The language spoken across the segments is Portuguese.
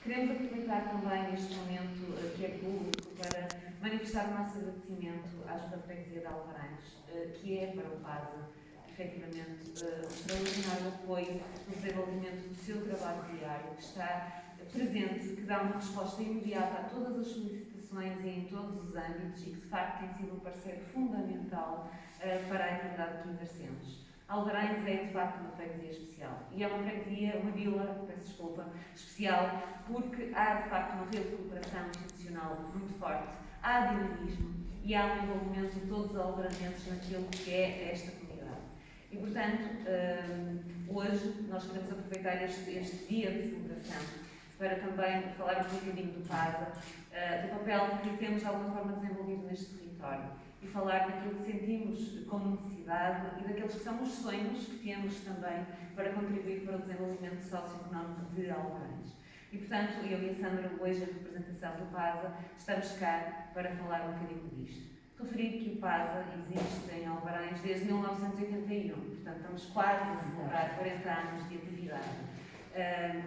Queremos aproveitar também este momento que é público para manifestar o nosso agradecimento à Junta de Freguesia de Alvarães, que é para o PASA, efetivamente, extraordinário apoio no desenvolvimento do seu trabalho diário, que está presente, que dá uma resposta imediata a todas as solicitações e em todos os âmbitos e que, de facto, tem sido um parceiro fundamental para a atividade que exercemos. Alvarães é, de facto, uma freguesia especial. E é uma freguesia, uma vila, peço desculpa, especial, porque há, de facto, uma rede de cooperação institucional muito forte, há dinamismo e há um envolvimento de todos os alvaranenses naquilo que é esta comunidade. E, portanto, hoje nós queremos aproveitar este dia de celebração para também falarmos um bocadinho do PASA, do papel que temos de alguma forma desenvolvido neste território e falar daquilo que sentimos como necessidade e daqueles que são os sonhos que temos também para contribuir para o desenvolvimento socioeconómico de Alvarães. E, portanto, eu e a Sandra, hoje, em representação do PASA, estamos cá para falar um bocadinho disto. Referir que o PASA existe em Alvarães desde 1981, portanto, estamos quase a celebrar 40 anos de atividade.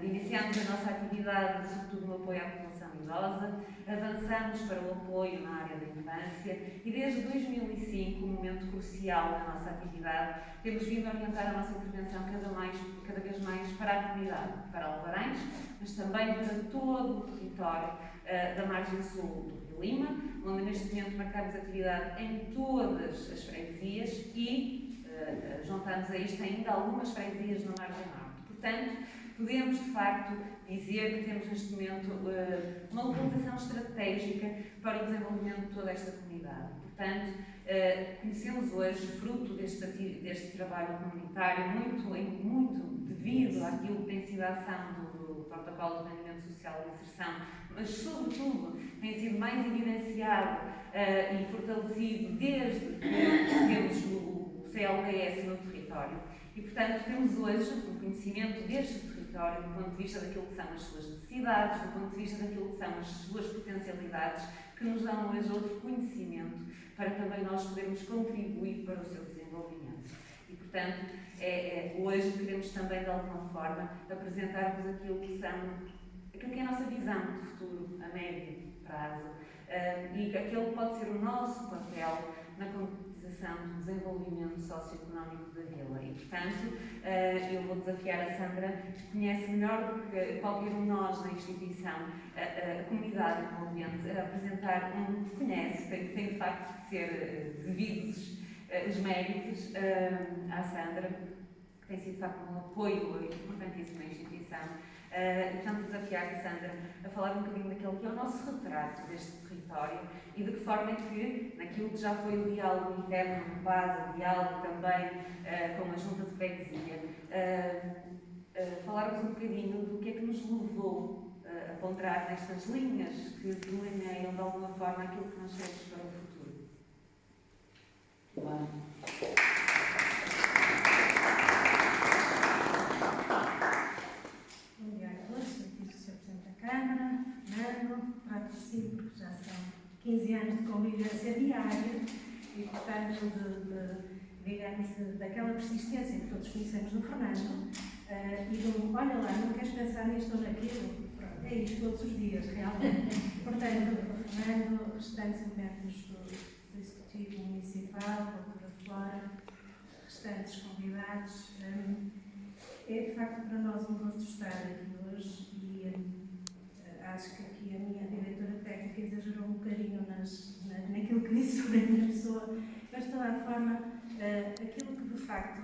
Iniciamos a nossa atividade, sobretudo no apoio à população idosa, avançamos para o apoio na área da infância e desde 2005, um momento crucial da nossa atividade, temos vindo a orientar a nossa intervenção cada vez mais para a comunidade, para Alvarães, mas também para todo o território da margem sul do Rio Lima, onde neste momento marcamos atividade em todas as freguesias e juntamos a isto ainda algumas freguesias na margem norte. Portanto, podemos, de facto, dizer que temos neste momento uma localização estratégica para o desenvolvimento de toda esta comunidade. Portanto, conhecemos hoje, fruto deste trabalho comunitário, muito devido àquilo que tem sido a ação do Protocolo de Rendimento Social e Inserção, mas, sobretudo, tem sido mais evidenciado e fortalecido desde que temos o CLDS no território. E, portanto, temos hoje um conhecimento deste território do ponto de vista daquilo que são as suas necessidades, do ponto de vista daquilo que são as suas potencialidades, que nos dão hoje outro conhecimento para também nós podermos contribuir para o seu desenvolvimento. E, portanto, hoje queremos também, de alguma forma, apresentar-vos aquilo que é a nossa visão de futuro a médio prazo e aquele que pode ser o nosso papel na concretização do desenvolvimento socioeconómico da vila. E, portanto, eu vou desafiar a Sandra, que conhece melhor do que qualquer um de nós na instituição, a comunidade envolvente, a apresentar tem de facto de ser devidos os méritos à Sandra, que tem sido de facto um apoio importantíssimo à instituição. Portanto, desafiar a Sandra a falar um bocadinho daquele que é o nosso retrato deste território e de que forma é que, naquilo que já foi o diálogo interno no PASA, o diálogo também com a Junta de Freguesia, falarmos um bocadinho do que é que nos levou a ponderar nestas linhas que delineiam de alguma forma aquilo que nós queremos para o futuro. Olá. Bom dia a todos, aqui o Sr. Presidente da Câmara, Fernando, trato de si, porque já são 15 anos de convivência diária e, portanto, digamos, daquela persistência que todos conhecemos no Fernando e do, olha lá, não queres pensar nisto ou naquilo? Pronto, é isto todos os dias, realmente. Portanto, Fernando, restantes elementos do Executivo Municipal, da Flora, restantes convidados, é de facto para nós um gosto estar aqui hoje e acho que aqui a minha diretora técnica exagerou um bocadinho naquilo que disse sobre a minha pessoa, mas de toda a forma, aquilo que de facto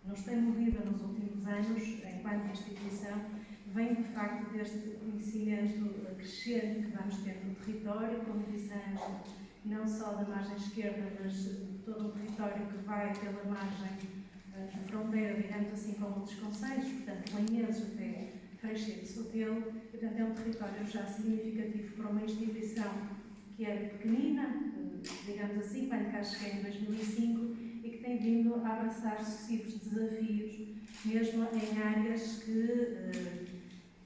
nos tem movido nos últimos anos, enquanto instituição, vem de facto deste conhecimento crescente que vamos ter no território, como dissemos, não só da margem esquerda, mas de todo o território que vai pela margem de fronteira, digamos assim, com outros concelhos, portanto, Lanheses até Freixeiro e Sotelo, portanto, é um território já significativo para uma instituição que é pequenina, digamos assim, quando cá cheguei em 2005, e que tem vindo a abraçar sucessivos desafios, mesmo em áreas que,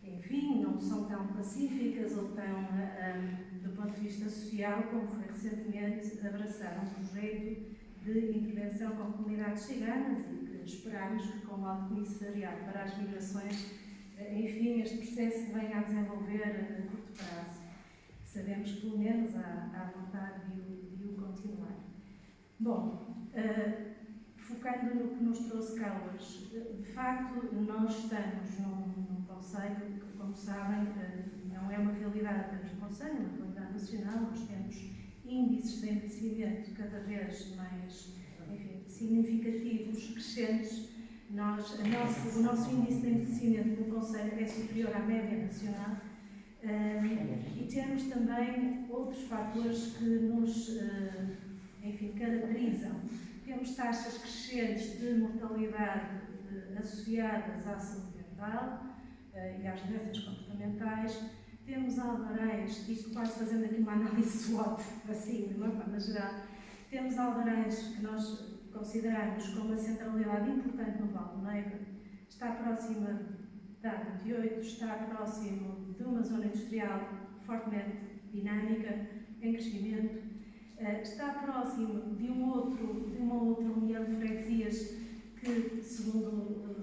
enfim, não são tão pacíficas ou tão, do ponto de vista social, como foi recentemente abraçar um projeto de intervenção com comunidades ciganas e que esperamos que, com o Alto Comissariado para as Migrações, enfim, este processo se venha a desenvolver a curto prazo. Sabemos que, pelo menos, há vontade de o continuar. Bom, focando no que nos trouxe cá hoje, de facto, nós estamos num conselho que, como sabem, não é uma realidade apenas no conselho, é uma realidade nacional. Nós temos índices de envelhecimento cada vez mais, enfim, significativos, crescentes. O nosso índice de envelhecimento no concelho é superior à média nacional. E temos também outros fatores que nos, enfim, caracterizam. Temos taxas crescentes de mortalidade associadas à saúde mental e às doenças comportamentais. Temos alvarães, isto quase fazendo aqui uma análise SWOT, assim, de uma forma geral. Temos alvarães que nós consideramos como uma centralidade importante no Val do Neiro. Está próxima da A28, está próximo de uma zona industrial fortemente dinâmica, em crescimento. Está próximo de uma outra união de freguesias que, segundo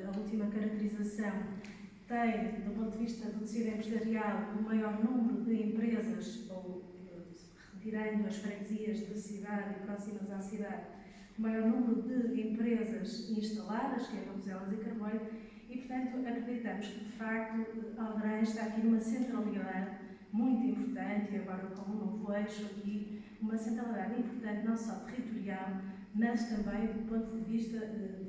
a última caracterização, tem, do ponto de vista do tecido empresarial, o maior número de empresas, ou retirando as freguesias da cidade e próximas à cidade, o maior número de empresas instaladas, que é Barroselas e Carvalho, e, portanto, acreditamos que, de facto, Alvarães está aqui numa centralidade muito importante, e agora com um novo eixo aqui, uma centralidade importante, não só territorial, mas também do ponto de vista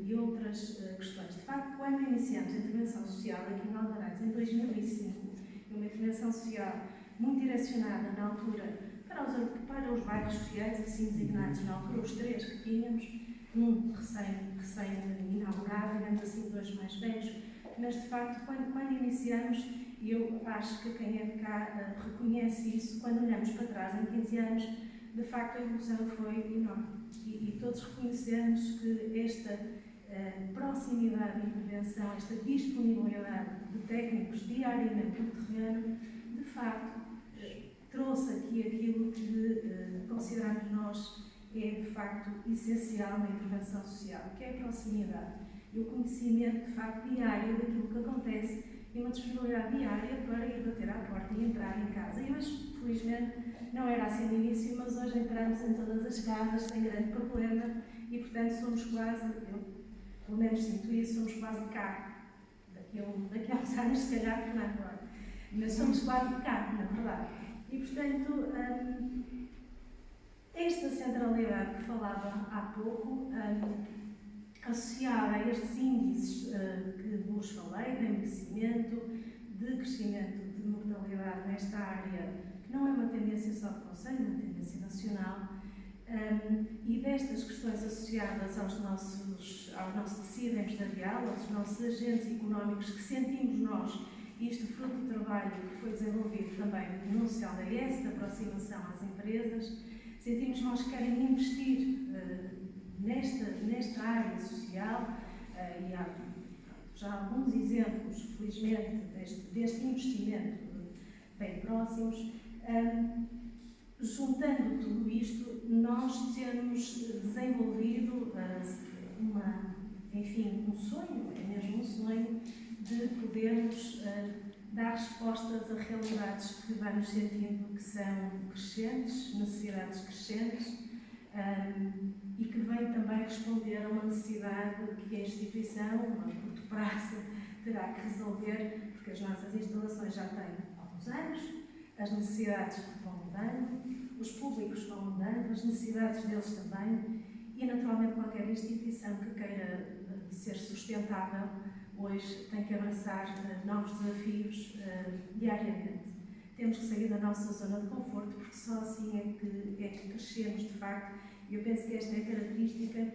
de outras questões. De facto, quando iniciamos a intervenção social aqui em Alvarães, em 2005, uma intervenção social muito direcionada, na altura, para os bairros sociais, assim designados na altura, os 3 que tínhamos, um recém-inaugurado, digamos assim, 2 mais velhos, mas de facto, quando iniciamos, e eu acho que quem é de cá reconhece isso, quando olhamos para trás, em 15 anos, de facto a evolução foi enorme. E todos reconhecemos que esta proximidade de intervenção, esta disponibilidade de técnicos diariamente no terreno, de facto, trouxe aqui aquilo que consideramos nós é, de facto, essencial na intervenção social, que é a proximidade e o conhecimento, de facto, diário daquilo que acontece e uma disponibilidade diária para ir bater à porta e entrar em casa. E hoje, felizmente, não era assim no início, mas hoje entramos em todas as casas sem grande problema e, portanto, somos quase, eu pelo menos sinto isso, somos quase de cá. Daqui a uns anos, se calhar, não agora. Mas somos quase de cá, na verdade. E, portanto, esta centralidade que falava há pouco, associada a estes índices que vos falei, de envelhecimento, de crescimento de mortalidade nesta área, que não é uma tendência só do Conselho, é uma tendência nacional, e destas questões associadas ao nosso tecido empresarial, aos nossos agentes económicos que sentimos nós, isto fruto do trabalho que foi desenvolvido também no CLDS, da aproximação às empresas, sentimos nós que querem investir nesta área social, e há já alguns exemplos, felizmente, deste investimento bem próximos. Juntando tudo isto, nós temos desenvolvido um sonho, é mesmo um sonho, de podermos dar respostas a realidades que vamos sentindo que são crescentes, necessidades crescentes, e que vem também responder a uma necessidade que a instituição, a curto prazo, terá que resolver, porque as nossas instalações já têm alguns anos, as necessidades vão mudando, os públicos vão mudando, as necessidades deles também, e naturalmente qualquer instituição que queira ser sustentável hoje tem que abraçar novos desafios diariamente. Temos que sair da nossa zona de conforto, porque só assim é que crescemos de facto. E eu penso que esta é a característica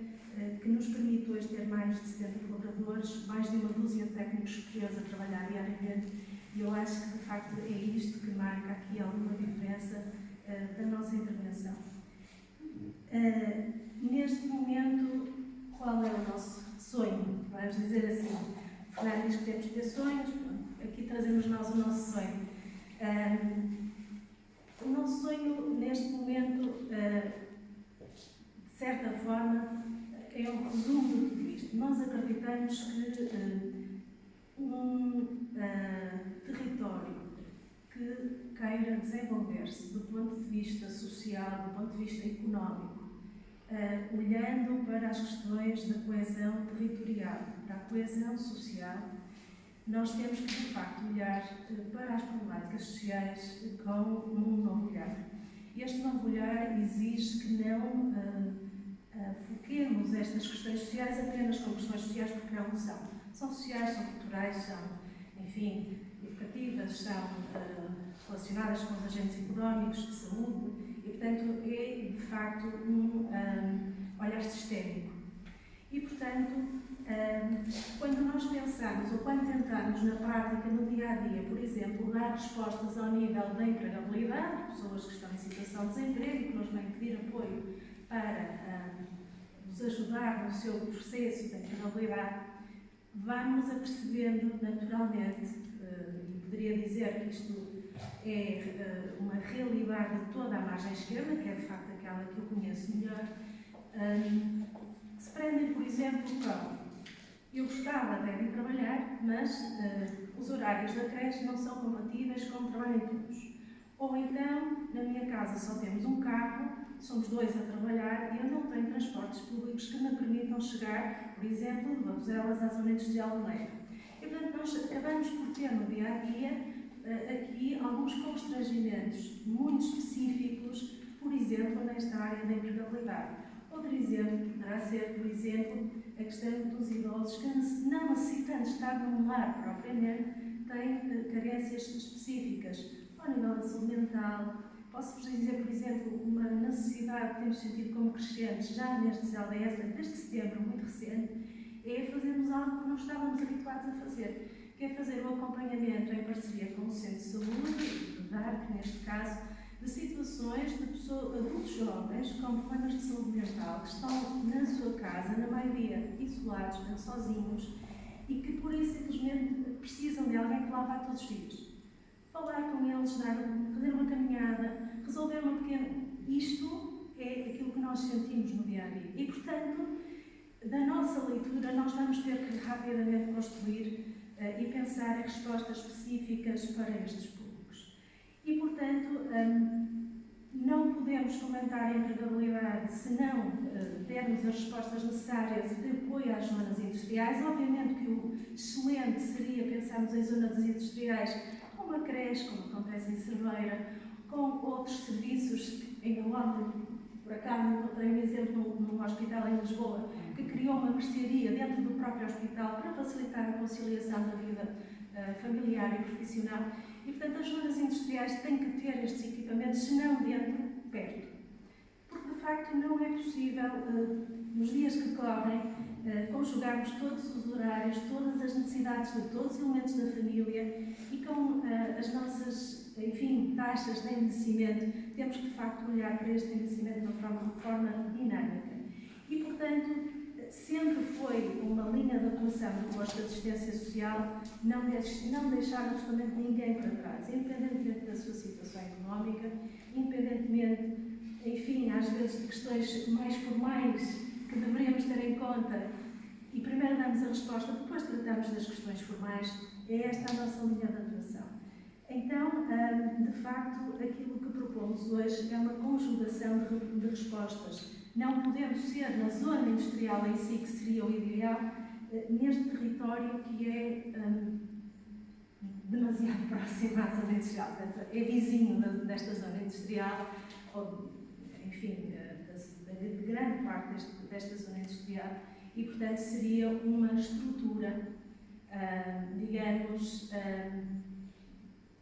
que nos permite hoje ter mais de 70 colaboradores, mais de uma dúzia de técnicos superiores a trabalhar diariamente. E eu acho que de facto é isto que marca aqui alguma diferença da nossa intervenção. Neste momento, qual é o nosso sonho? Vamos dizer assim. Fernando diz que temos que ter sonhos, aqui trazemos nós o nosso sonho. O nosso sonho, neste momento, de certa forma, é um resumo de tudo isto. Nós acreditamos que um queira desenvolver-se do ponto de vista social, do ponto de vista económico, olhando para as questões da coesão territorial, para a coesão social, nós temos que, de facto, olhar para as problemáticas sociais com um novo olhar. Este novo olhar exige que não foquemos estas questões sociais apenas como questões sociais, porque não são. São sociais, são culturais, são, enfim, educativas, são relacionadas com os agentes económicos, de saúde, e, portanto, é, de facto, um olhar sistémico. E, portanto, quando nós pensamos, ou quando tentamos na prática, no dia-a-dia, por exemplo, dar respostas ao nível da empregabilidade, pessoas que estão em situação de desemprego, que nos vêm pedir apoio para nos ajudar no seu processo de empregabilidade, vamos apercebendo naturalmente, e poderia dizer que isto é uma realidade de toda a margem esquerda, que é de facto aquela que eu conheço melhor, que se prendem, por exemplo, com eu gostava até de trabalhar, mas os horários da creche não são compatíveis com o trabalho em turnos. Ou então, na minha casa só temos um carro, somos dois a trabalhar e eu não tenho transportes públicos que me permitam chegar, por exemplo, de Vabuzelas à zona industrial de Meira. E, portanto, nós acabamos por ter no dia-a-dia aqui alguns constrangimentos muito específicos, por exemplo, nesta área da empregabilidade. Outro exemplo poderá ser, por exemplo, a questão dos idosos que, não necessitando estar num lar propriamente, têm carências específicas ao nível da saúde mental. Posso-vos dizer, por exemplo, uma necessidade que temos sentido como crescente já neste CLDS, desde setembro, muito recente, é fazermos algo que não estávamos habituados a fazer, que é fazer o acompanhamento em parceria com o Centro de Saúde, do DARC, neste caso, de situações de adultos jovens com problemas de saúde mental que estão na sua casa, na maioria isolados, sozinhos, e que por isso simplesmente precisam de alguém que lá vá todos os dias. Falar com eles, fazer uma caminhada, resolver uma pequena... Isto é aquilo que nós sentimos no dia-a-dia. E, portanto, da nossa leitura, nós vamos ter que rapidamente construir e pensar em respostas específicas para estes públicos. E, portanto, não podemos fomentar a empregabilidade se não dermos as respostas necessárias de apoio às zonas industriais. Obviamente que o excelente seria pensarmos em zonas industriais como a creche, como acontece em Cerveira, com outros serviços. Ontem, por acaso, encontrei um exemplo num hospital em Lisboa que criou uma mercearia dentro do próprio hospital para facilitar a conciliação da vida familiar e profissional. E, portanto, as zonas industriais têm que ter estes equipamentos, se não dentro, perto. Porque, de facto, não é possível, nos dias que correm, conjugarmos todos os horários, todas as necessidades de todos os elementos da família e com as nossas, enfim, taxas de envelhecimento, temos que, de facto, olhar para este envelhecimento de uma forma dinâmica. E, portanto, sempre foi uma linha de atuação do posto de assistência social não deixar absolutamente ninguém para trás, independentemente da sua situação económica, independentemente, enfim, às vezes de questões mais formais que deveríamos ter em conta. E primeiro damos a resposta, depois tratamos das questões formais. É esta a nossa linha de atuação. Então, de facto, aquilo que propomos hoje é uma conjugação de respostas. Não podemos ser na zona industrial em si, que seria o ideal, neste território que é demasiado próximo à zona industrial. Portanto, é vizinho desta zona industrial, ou, enfim, de grande parte desta zona industrial, e, portanto, seria uma estrutura, digamos,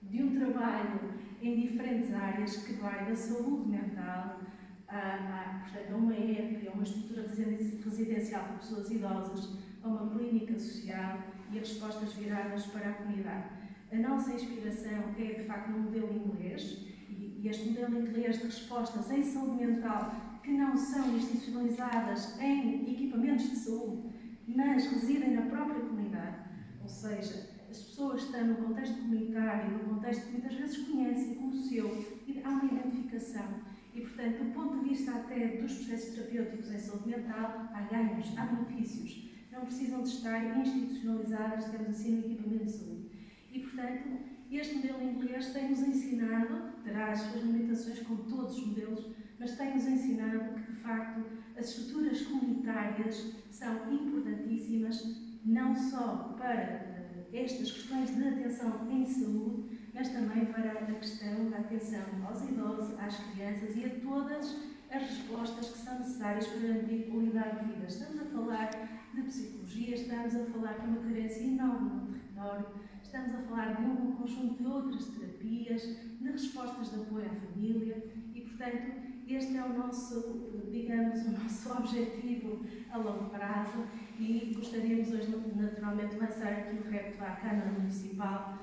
de um trabalho em diferentes áreas que vai da saúde mental portanto, a uma ERP, a uma estrutura residencial para pessoas idosas, a uma clínica social e as respostas viradas para a comunidade. A nossa inspiração é, de facto, no modelo inglês, e este modelo inglês de respostas em saúde mental que não são institucionalizadas em equipamentos de saúde, mas residem na própria comunidade, ou seja, as pessoas estão no contexto comunitário, no contexto que muitas vezes conhecem como o seu, e há uma identificação. E, portanto, do ponto de vista até dos processos terapêuticos em saúde mental, há ganhos, há benefícios. Não precisam de estar institucionalizadas, digamos assim, no equipamento de saúde. E, portanto, este modelo inglês tem-nos ensinado terá as suas limitações como todos os modelos, mas tem-nos ensinado que, de facto, as estruturas comunitárias são importantíssimas, não só para estas questões de atenção em saúde, mas também para a questão da atenção aos idosos, às crianças e a todas as respostas que são necessárias para garantir qualidade de vida. Estamos a falar de psicologia, estamos a falar de uma carência enorme no território, estamos a falar de um conjunto de outras terapias, de respostas de apoio à família e, portanto, este é o nosso, digamos, o nosso objetivo a longo prazo e gostaríamos hoje, naturalmente, de lançar aqui o repto à Câmara Municipal,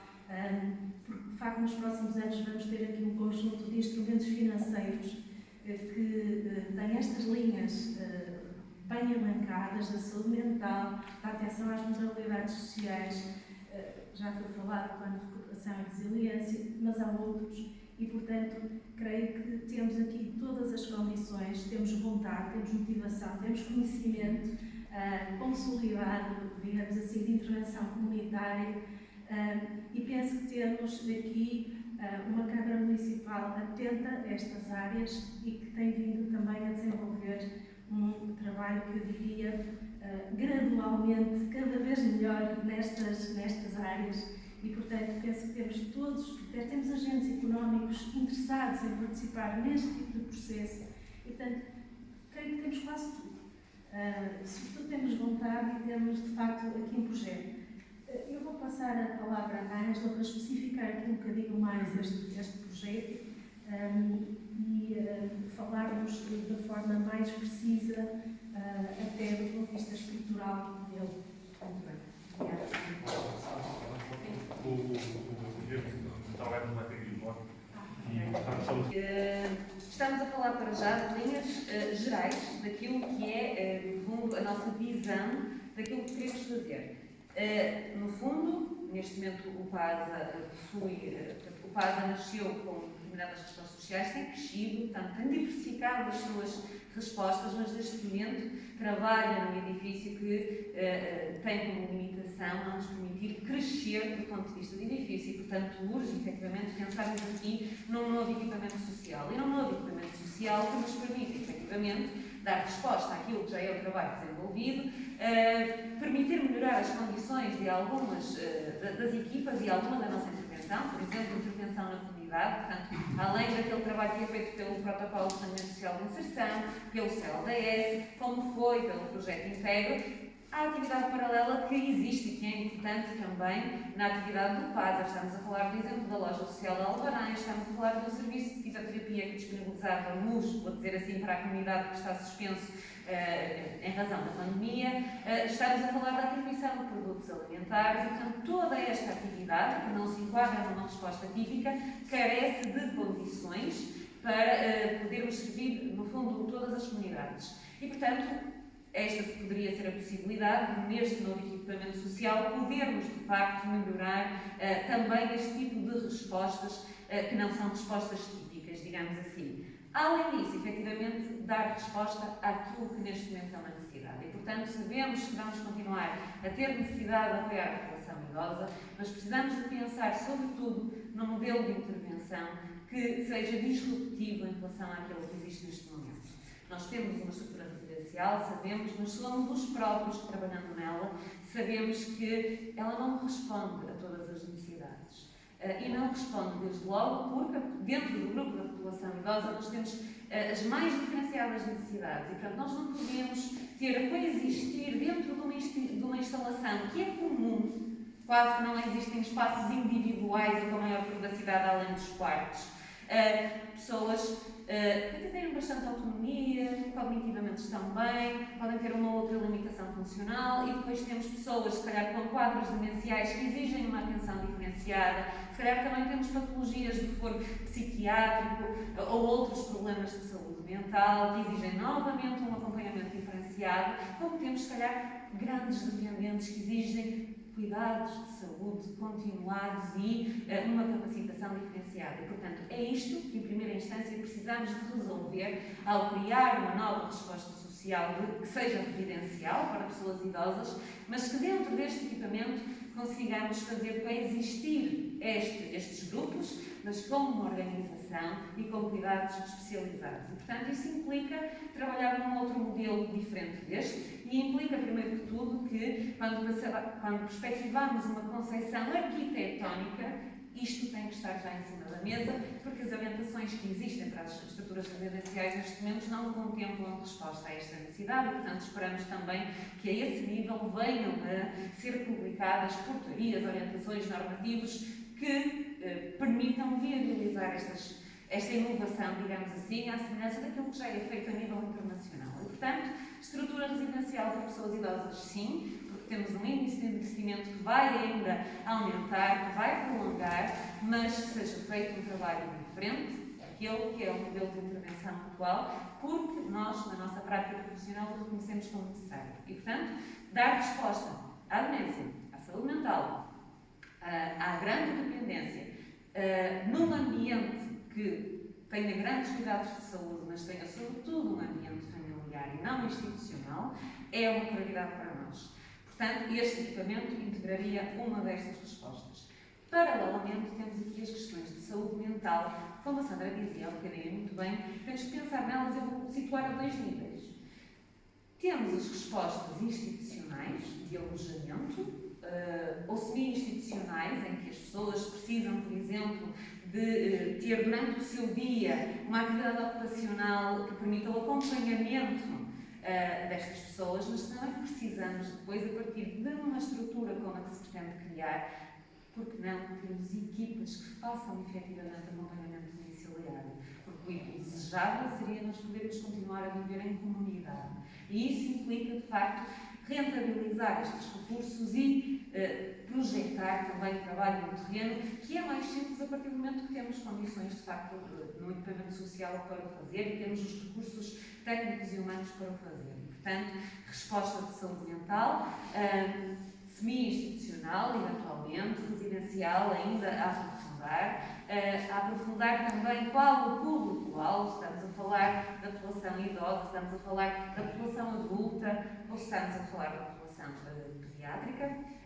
porque, de facto, nos próximos anos vamos ter aqui um conjunto de instrumentos financeiros que têm estas linhas bem elencadas da saúde mental, da atenção às vulnerabilidades sociais, já foi falado do plano de recuperação e resiliência, mas há outros e, portanto, creio que temos aqui todas as condições, temos vontade, temos motivação, temos conhecimento consolidado, digamos assim, de intervenção comunitária e penso que temos aqui uma Câmara Municipal atenta a estas áreas e que tem vindo também a desenvolver um trabalho que eu diria gradualmente, cada vez melhor nestas áreas e, portanto, penso que temos todos, temos agentes económicos interessados em participar neste tipo de processo e, portanto, creio que temos quase tudo. Sobretudo temos vontade e temos, de facto, aqui um projeto. Eu vou passar a palavra à Ângela para especificar aqui um bocadinho mais este projeto e falarmos de forma mais precisa, até do ponto de vista estrutural dele. Muito bem. Estamos a falar para já de linhas gerais daquilo que é, no fundo, a nossa visão daquilo que queremos fazer. No fundo, neste momento o PASA o PASA nasceu com determinadas respostas sociais, tem crescido, portanto, tem diversificado as suas respostas, mas neste momento trabalha num edifício que tem como limitação não nos permitir crescer do ponto de vista do edifício e, portanto, urge efetivamente pensarmos aqui num novo equipamento social e num novo equipamento social que nos permite efetivamente dar resposta àquilo que já é o trabalho desenvolvido, permitir melhorar as condições de algumas das equipas e alguma da nossa intervenção, por exemplo, intervenção na comunidade, portanto, além daquele trabalho que é feito pelo Protocolo de Planeamento Social de Inserção, pelo CLDS, como foi pelo Projeto Integro, a atividade paralela que existe e que é importante também na atividade do PASA. Estamos a falar, por exemplo, da Loja Social de Alvarães, estamos a falar de um serviço de fisioterapia que disponibilizava luz, vou dizer assim, para a comunidade que está suspenso em razão da pandemia. Estamos a falar da atribuição de produtos alimentares e, portanto, toda esta atividade, que não se enquadra numa resposta típica, carece de condições para podermos servir, no fundo, todas as comunidades. E, portanto, esta poderia ser a possibilidade de, neste novo equipamento social, podermos, de facto, melhorar também este tipo de respostas que não são respostas típicas, digamos assim. Além disso, efetivamente, dar resposta àquilo que neste momento é uma necessidade. E, portanto, sabemos que vamos continuar a ter necessidade de apoiar a população idosa, mas precisamos de pensar, sobretudo, num modelo de intervenção que seja disruptivo em relação àquilo que existe neste momento. Nós temos uma estrutura residencial, sabemos, mas somos os próprios que, trabalhando nela, sabemos que ela não responde a todas as necessidades. E não responde, desde logo, porque dentro do grupo da população idosa nós temos as mais diferenciadas necessidades. E, portanto, nós não podemos ter a coexistir dentro de uma instalação que é comum, quase que não existem espaços individuais e com maior privacidade além dos quartos. Pessoas que têm bastante autonomia, cognitivamente estão bem, podem ter uma outra limitação funcional e depois temos pessoas, se calhar, com quadros demenciais que exigem uma atenção diferenciada, se calhar também temos patologias de foro psiquiátrico ou outros problemas de saúde mental que exigem novamente um acompanhamento diferenciado, como temos, se calhar, grandes dependentes que exigem cuidados de saúde continuados e uma capacitação diferenciada. E, portanto, é isto que, em primeira instância, precisamos de resolver ao criar uma nova resposta social que seja residencial para pessoas idosas, mas que dentro deste equipamento consigamos fazer coexistir estes grupos, mas com uma organização e com cuidados especializados. E, portanto, isso implica trabalhar num outro modelo diferente deste e implica, primeiro de tudo, que quando perspectivamos uma conceção arquitetónica, isto tem que estar já em cima da mesa, porque as orientações que existem para as estruturas residenciais neste momento não contemplam resposta a esta necessidade e, portanto, esperamos também que a esse nível venham a ser publicadas portarias, orientações, normativos que permitam viabilizar esta inovação, digamos assim, à semelhança daquilo que já é feito a nível internacional. E, portanto, estrutura residencial para pessoas idosas, sim, temos um índice de envelhecimento que vai ainda aumentar, que vai prolongar, mas que seja feito um trabalho diferente daquele que é o modelo de intervenção atual, porque nós, na nossa prática profissional, o reconhecemos como necessário. E, portanto, dar resposta à demência, à saúde mental, à grande dependência, num ambiente que tenha grandes cuidados de saúde, mas tenha, sobretudo, um ambiente familiar e não institucional, é uma prioridade para nós. Portanto, este equipamento integraria uma destas respostas. Paralelamente, temos aqui as questões de saúde mental. Como a Sandra dizia há um bocadinho muito bem, temos que pensar nelas e vou situar a 2 níveis. Temos as respostas institucionais de alojamento, ou semi-institucionais, em que as pessoas precisam, por exemplo, de ter durante o seu dia uma atividade ocupacional que permita o acompanhamento destas pessoas, mas também precisamos depois, a partir de uma estrutura como a que se pretende criar, porque não temos equipas que façam efetivamente acompanhamento domiciliário, porque o desejável seria nós podermos continuar a viver em comunidade. E isso implica, de facto, rentabilizar estes recursos e projetar também o trabalho no terreno, que é mais simples a partir do momento que temos condições, de facto, no equipamento social para o fazer e temos os recursos técnicos e humanos para o fazer. Portanto, resposta de saúde mental, semi-institucional, eventualmente, residencial, ainda a aprofundar também qual o público-alvo, estamos a falar da população idosa, estamos a falar da população adulta, ou estamos a falar da população pediátrica,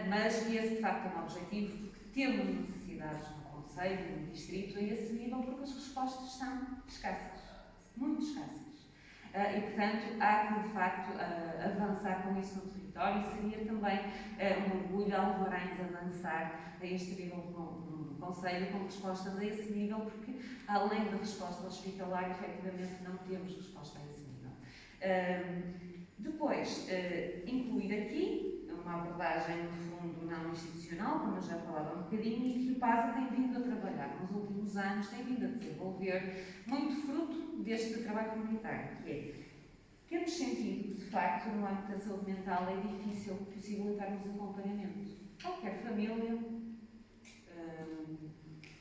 mas esse, de facto, é um objetivo, porque temos necessidades no Conselho, no Distrito, a esse nível, porque as respostas são escassas, muito escassas. E, portanto, há que, de facto, avançar com isso no território e seria também um orgulho Alvarães avançar a este nível no Conselho com respostas a esse nível, porque, além da resposta hospitalar, efetivamente não temos resposta a esse nível. Depois, incluir aqui uma abordagem, no fundo, não institucional, como eu já falava um bocadinho, e que o PASA tem vindo a trabalhar nos últimos anos, tem vindo a desenvolver, muito fruto deste trabalho comunitário, que é, temos sentido que, de facto, no âmbito da saúde mental é difícil possibilitarmos acompanhamento. Qualquer família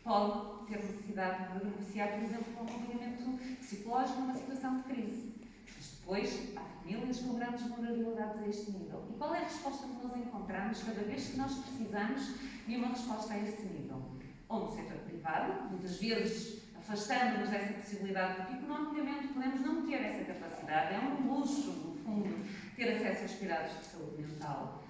pode ter necessidade de beneficiar, por exemplo, de um acompanhamento psicológico numa situação de crise. Mas depois, há famílias com grandes vulnerabilidades a este nível. E qual é a resposta que nós encontramos cada vez que nós precisamos de uma resposta a este nível? Ou no setor privado, muitas vezes afastando-nos dessa possibilidade, porque economicamente podemos não ter essa capacidade, é um luxo, no fundo, ter acesso aos cuidados de saúde mental.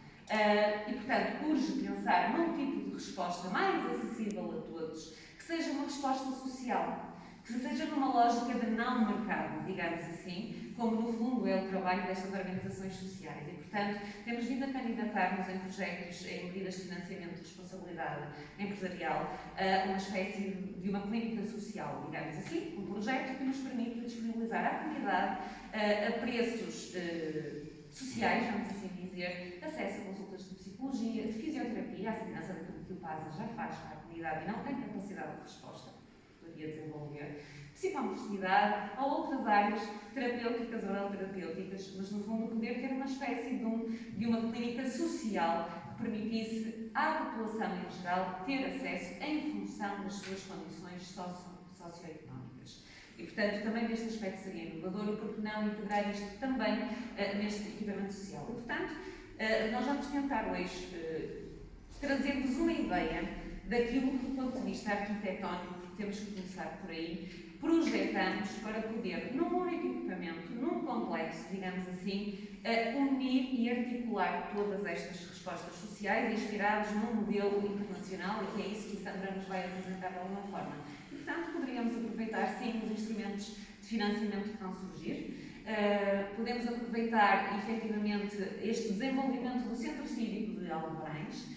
E, portanto, urge pensar num tipo de resposta mais acessível a todos, que seja uma resposta social, que seja numa lógica de não mercado, digamos assim, como no fundo é o trabalho destas organizações sociais. E, portanto, temos vindo a candidatar-nos em projetos, em medidas de financiamento de responsabilidade empresarial, uma espécie de uma clínica social, digamos assim, um projeto que nos permite disponibilizar à comunidade, a preços sociais, vamos assim dizer, acesso a consultas de psicologia, de fisioterapia, a semelhança daquilo que o PASA já faz para a comunidade e não tem capacidade de resposta, poderia desenvolver, psicomotricidade, ou outras áreas terapêuticas ou não terapêuticas, mas no fundo poder ter uma espécie de uma clínica social que permitisse à população em geral ter acesso em função das suas condições socioeconómicas. E, portanto, também neste aspecto seria inovador e, por que não, integrar isto também neste equipamento social. E, portanto, nós vamos tentar hoje trazer-vos uma ideia daquilo que, do ponto de vista arquitetónico, temos que começar por aí, projetamos para poder, num único equipamento, num complexo, digamos assim, unir e articular todas estas respostas sociais inspiradas num modelo internacional, e que é isso que a Sandra nos vai apresentar de alguma forma. E, portanto, poderíamos aproveitar, sim, os instrumentos de financiamento que vão surgir. Podemos aproveitar, efetivamente, este desenvolvimento do Centro Cívico de Alvarães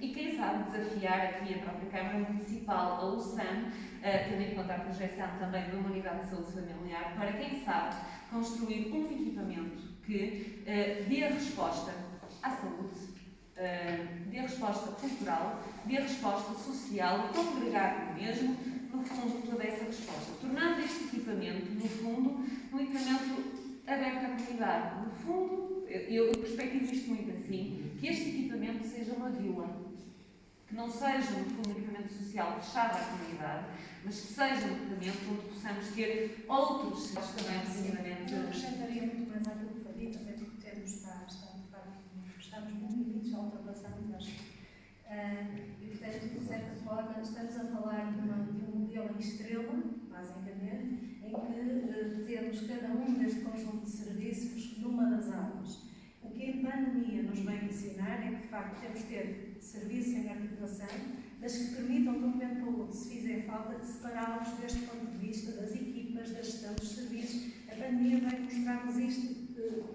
e, quem sabe, desafiar aqui a própria Câmara Municipal, a USAM, tendo em conta a projeção também de uma unidade de saúde familiar, para, quem sabe, construir um equipamento que dê resposta à saúde, dê resposta cultural, dê resposta social e congregar o mesmo, no fundo, toda essa resposta, tornando este equipamento, no fundo, um equipamento aberto à comunidade. No fundo, eu perspectivo isto muito assim, que este equipamento seja uma vila, que não seja, no fundo, um equipamento social fechado à comunidade, mas que seja um equipamento onde possamos ter outros serviços também, precisamente. Eu acrescentaria muito mais àquilo que foi dito, até porque temos, estamos no limite, já ultrapassamos, acho. E, portanto, de certa forma, estamos a falar de um modelo em estrela, basicamente, em que temos cada um deste conjunto de serviços numa das aulas. O que a pandemia nos vem ensinar é que, de facto, temos de ter serviços em articulação, mas que permitam, de um momento para o outro, se fizer falta, separá-los deste ponto de vista das equipas, da gestão dos serviços. A pandemia vai mostrar-nos isto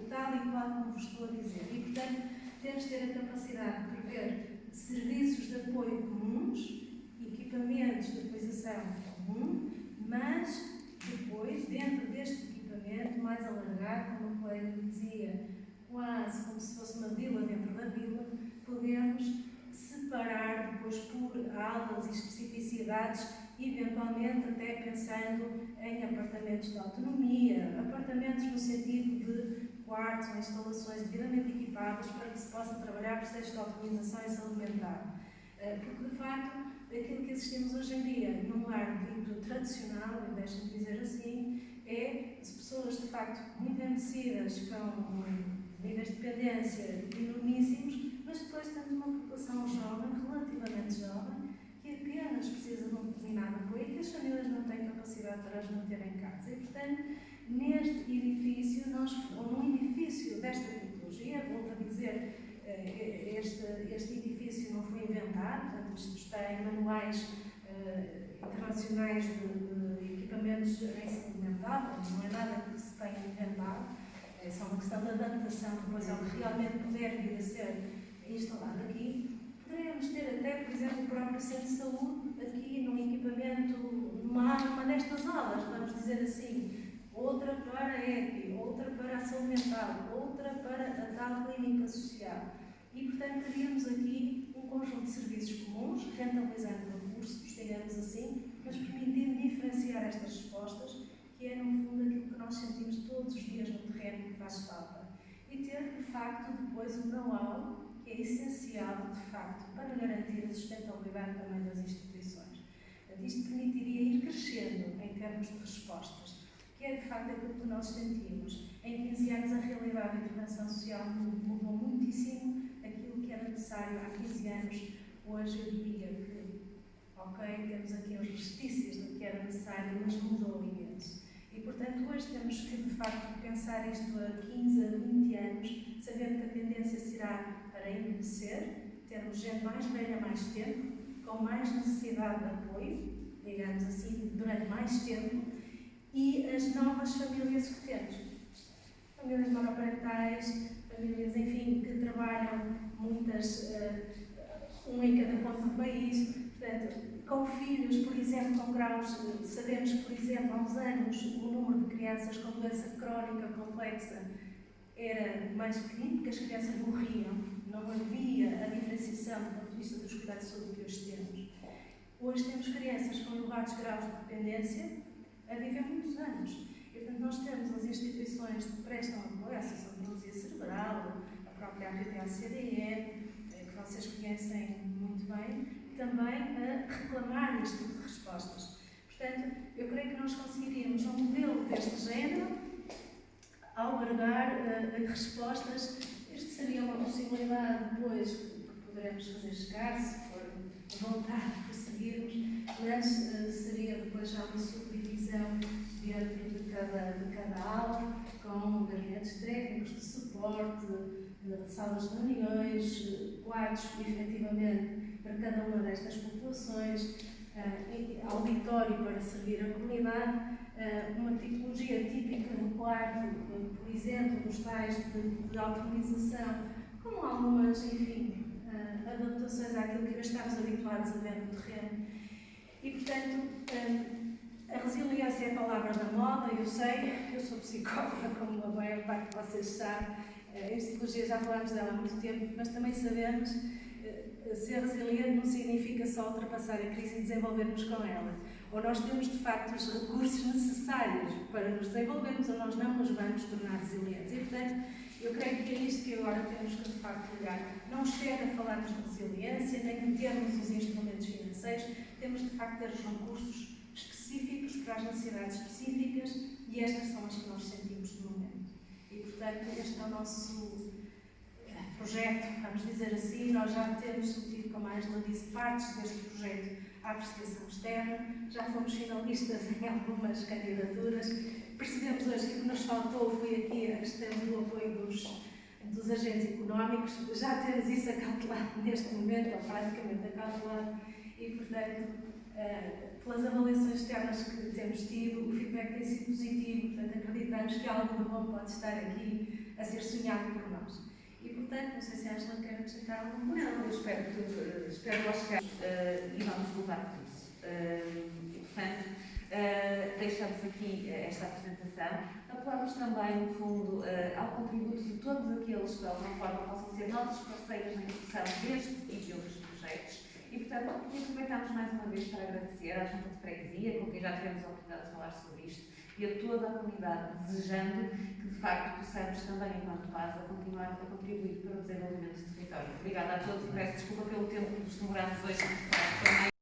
tal e qual como vos estou a dizer. E, portanto, temos de ter a capacidade de prever serviços de apoio comuns, equipamentos de apoiação comum, mas depois, dentro deste equipamento mais alargado, como a colega dizia, quase como se fosse uma vila dentro da vila, podemos separar depois por aulas e especificidades, eventualmente até pensando em apartamentos de autonomia, apartamentos no sentido de quartos ou instalações devidamente equipadas para que se possa trabalhar processos de autonomização e saúde mental. Porque, de facto, aquilo que assistimos hoje em dia num lar dito tradicional, e deixem-me dizer assim, é de pessoas, de facto, muito envelhecidas, com níveis de dependência enormíssimos, mas depois temos uma população jovem, relativamente jovem, que apenas precisa de um determinado apoio e que as famílias não têm capacidade para as manter em casa. E, portanto, neste edifício, ou num edifício desta tipologia, volto a dizer, este edifício não foi inventado, portanto, isto está em manuais internacionais de equipamentos em saúde mental, não é nada que se tenha inventado, é só uma questão de adaptação depois ao que realmente puder vir a ser instalado aqui. Poderíamos ter até, por exemplo, o próprio centro de saúde aqui num equipamento, numa destas aulas, vamos dizer assim, outra para a EPI, outra para a saúde mental, outra para a tal clínica social. E, portanto, teríamos aqui um conjunto de serviços comuns, rentabilizando recursos, digamos assim, mas permitindo diferenciar estas respostas, que é, no fundo, aquilo que nós sentimos todos os dias no terreno que faz falta. E ter, de facto, depois um know-how que é essencial, de facto, para garantir a sustentabilidade também das instituições. Isto permitiria ir crescendo em termos de respostas, que é, de facto, aquilo que nós sentimos. Em 15 anos, a realidade da intervenção social mudou muitíssimo aquilo que era necessário há 15 anos. Hoje eu diria que, ok, temos aqui os vestícios do que era necessário, mas mudou imenso. E, portanto, hoje temos que, de facto, pensar isto a 15, a 20 anos, sabendo que a tendência será para envelhecer, termos gente mais velha mais tempo, com mais necessidade de apoio, digamos assim, durante mais tempo, e as novas famílias que temos. Famílias monoparentais, famílias, enfim, que trabalham muitas, um em cada ponto do país, portanto, com filhos, por exemplo, com graus, sabemos que, por exemplo, há uns anos, o número de crianças com doença crónica complexa era mais pequeno, porque as crianças morriam, não havia a diferenciação do ponto de vista dos cuidados de saúde que hoje temos. Hoje temos crianças com elevados graus de dependência a viver muitos anos. E, portanto, nós temos as instituições que prestam apoio, a Associação de Neurologia Cerebral, a própria APPA-CDE, que vocês conhecem muito bem, também a reclamar este tipo de respostas. Portanto, eu creio que nós conseguiríamos um modelo deste género albergar respostas. Isto seria uma possibilidade depois que poderemos fazer chegar, se for vontade de prosseguirmos, mas seria depois já uma subdivisão dentro de cada aula, com gabinetes técnicos de suporte, salas de reuniões, quartos, efetivamente, para cada uma destas populações, auditório para servir a comunidade, uma tipologia típica do quarto, por exemplo, dos tais de automatização, com algumas, enfim, adaptações àquilo que estamos habituados a ver no terreno. E, portanto, a resiliência é a palavra da moda, eu sei, eu sou psicóloga, como a maior parte de vocês sabe, em psicologia já falámos dela há muito tempo, mas também sabemos ser resiliente não significa só ultrapassar a crise e desenvolvermos com ela. Ou nós temos, de facto, os recursos necessários para nos desenvolvermos, ou nós não nos vamos tornar resilientes. E, portanto, eu creio que é isto que agora temos que, de facto, olhar. Não chega a falarmos de resiliência, nem de termos os instrumentos financeiros, temos, de facto, ter os recursos específicos para as necessidades específicas, e estas são as que nós sentimos no momento. E, portanto, este é o nosso projeto, vamos dizer assim. Nós já temos submetido, como a Ângela disse, partes deste projeto à apreciação externa, já fomos finalistas em algumas candidaturas. Percebemos hoje que o que nos faltou foi aqui a questão do apoio dos agentes económicos. Já temos isso acautelado neste momento, ou praticamente acautelado, e, portanto, pelas avaliações externas que temos tido, o feedback tem sido positivo, portanto, acreditamos que algo de bom pode estar aqui a ser sonhado por nós. E, portanto, não sei se a Ângela quer acrescentar alguma coisa. Não, eu espero lá chegar e vamos lutar por isso. Portanto, deixamos aqui esta apresentação. Apelamos também, no fundo, ao contributo de todos aqueles que, de alguma forma, possam ser nossos parceiros na execução deste e de outros projetos. E, portanto, aproveitamos mais uma vez para agradecer à Junta de Freguesia, com quem já tivemos a oportunidade de falar sobre isto, e a toda a comunidade, desejando que, de facto, possamos também, enquanto PASA, continuar a contribuir para o desenvolvimento do território. Obrigada a todos e peço desculpa pelo tempo que vos demoramos hoje.